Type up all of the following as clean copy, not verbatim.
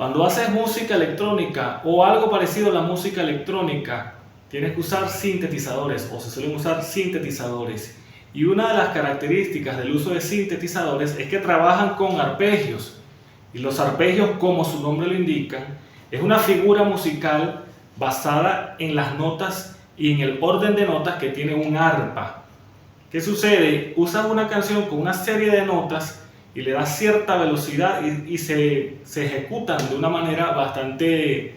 Cuando haces música electrónica o algo parecido a la música electrónica, tienes que usar sintetizadores o se suelen usar sintetizadores. Y una de las características del uso de sintetizadores es que trabajan con arpegios. Y los arpegios, como su nombre lo indica, es una figura musical basada en las notas y en el orden de notas que tiene un arpa. ¿Qué sucede? Usas una canción con una serie de notas y le das cierta velocidad y se ejecutan de una manera bastante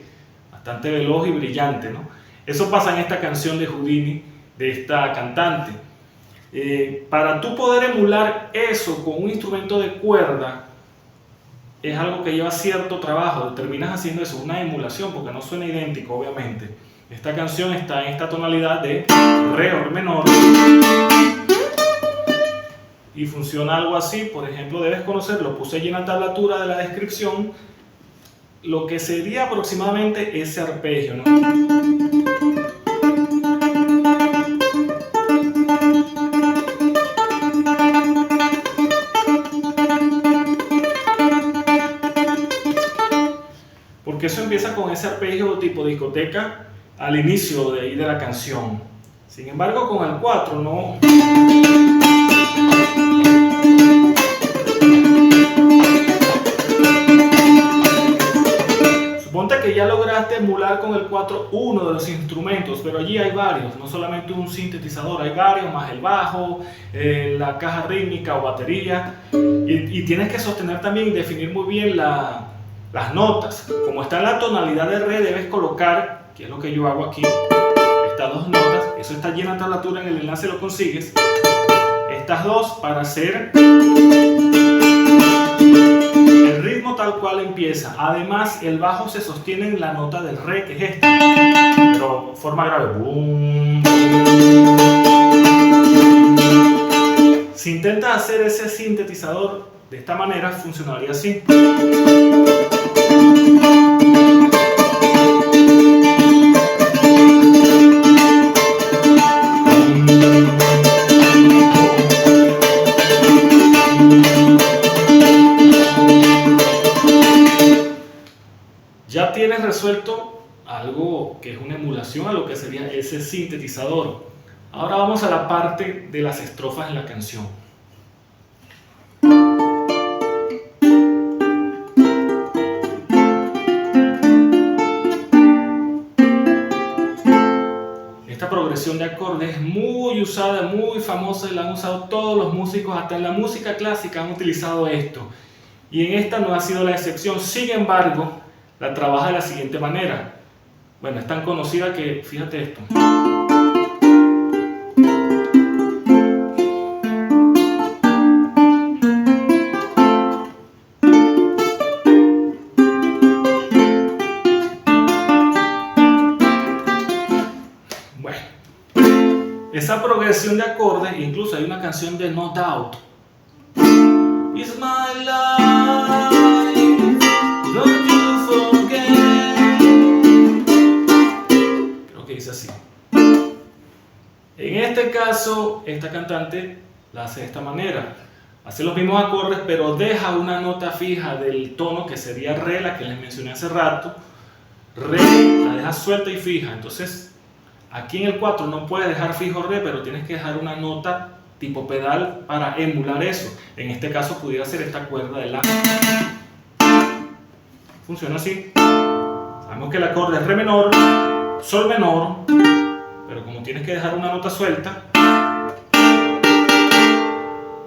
veloz y brillante, ¿no? Eso pasa en esta canción de Houdini, de esta cantante. Para tú poder emular eso con un instrumento de cuerda, es algo que lleva cierto trabajo. Terminas haciendo eso, una emulación, porque no suena idéntico, obviamente. Esta canción está en esta tonalidad de re o re menor y funciona algo así. Por ejemplo, debes conocerlo, puse allí en la tablatura de la descripción lo que sería aproximadamente ese arpegio, ¿no? Porque eso empieza con ese arpegio tipo discoteca al inicio de la canción. Sin embargo, con el 4 no. Suponte que ya lograste emular con el 4 uno de los instrumentos, pero allí hay varios, no solamente un sintetizador, hay varios, más el bajo, la caja rítmica o batería, y tienes que sostener también y definir muy bien las notas. Como está en la tonalidad de re, debes colocar, que es lo que yo hago aquí, estas dos notas. Eso está allí en la tablatura, en el enlace lo consigues. Estas dos para hacer el ritmo tal cual empieza. Además, el bajo se sostiene en la nota del re, que es esta, pero forma grave. Boom, boom. Si intentas hacer ese sintetizador de esta manera, funcionaría así. Ya tienes resuelto algo que es una emulación a lo que sería ese sintetizador. Ahora vamos a la parte de las estrofas en la canción. Esta progresión de acordes es muy usada, muy famosa y la han usado todos los músicos, hasta en la música clásica han utilizado esto. Y en esta no ha sido la excepción. Sin embargo, la trabaja de la siguiente manera. Bueno, es tan conocida que, fíjate esto. Bueno, esa progresión de acordes, incluso hay una canción de No Doubt. It's my life, don't you forget. Creo que dice así. En este caso, esta cantante la hace de esta manera. Hace los mismos acordes, pero deja una nota fija del tono que sería re, la que les mencioné hace rato. Re, la deja suelta y fija. Entonces, aquí en el 4 no puedes dejar fijo re, pero tienes que dejar una nota tipo pedal para emular eso. En este caso pudiera ser esta cuerda de la. Funciona así. Sabemos que el acorde es re menor, sol menor, pero como tienes que dejar una nota suelta,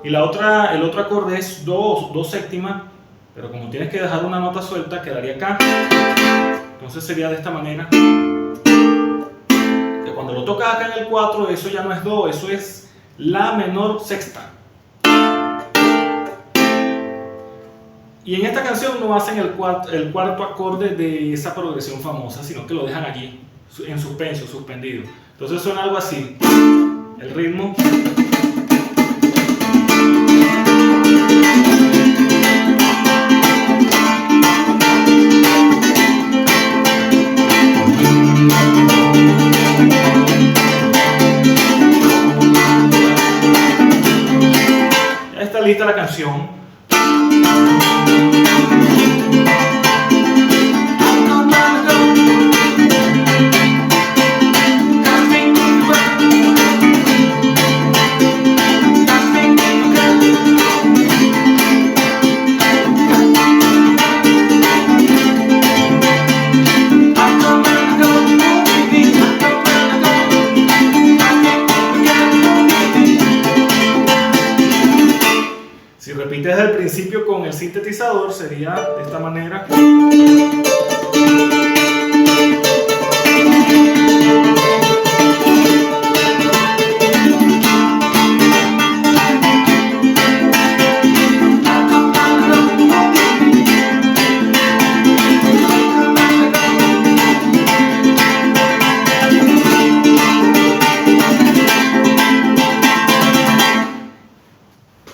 y el otro acorde es do séptima, pero como tienes que dejar una nota suelta, quedaría acá. Entonces sería de esta manera, que cuando lo tocas acá en el 4, eso ya no es do, eso es la menor sexta. Y en esta canción no hacen el cuarto acorde de esa progresión famosa, sino que lo dejan allí, en suspenso, suspendido. Entonces suena algo así. El ritmo. Ya está lista la canción. sintetizador sería de esta manera.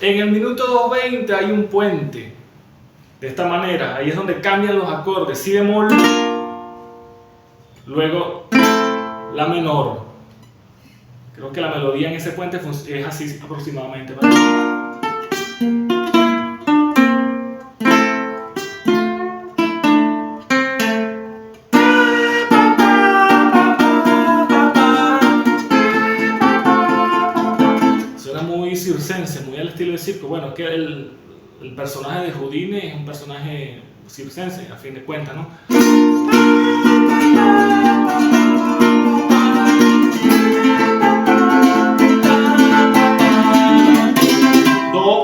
En el minuto 2:20 hay un puente, de esta manera, ahí es donde cambian los acordes, si bemol, luego la menor. Creo que la melodía en ese puente es así aproximadamente, ¿vale? Muy circense, muy al estilo de circo. Bueno, es que el personaje de Houdini es un personaje circense, a fin de cuentas, ¿no? Do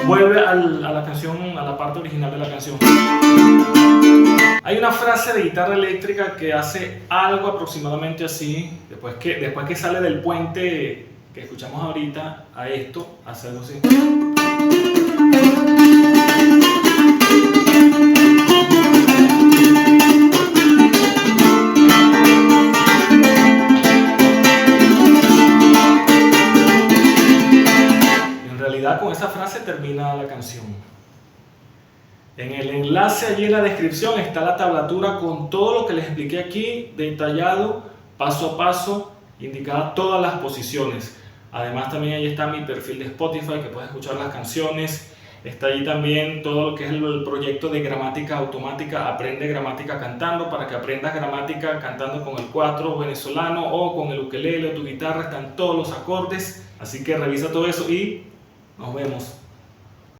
vuelve a la canción, a la parte original de la canción. Hay una frase de guitarra eléctrica que hace algo aproximadamente así, después que sale del puente que escuchamos ahorita a esto, hace algo así. En realidad con esa frase termina la canción. En el enlace allí en la descripción está la tablatura con todo lo que les expliqué aquí, detallado, paso a paso, indicadas todas las posiciones. Además también ahí está mi perfil de Spotify, que puedes escuchar las canciones. Está ahí también todo lo que es el proyecto de gramática automática, Aprende Gramática Cantando, para que aprendas gramática cantando con el 4 venezolano o con el ukelele o tu guitarra, están todos los acordes. Así que revisa todo eso y nos vemos.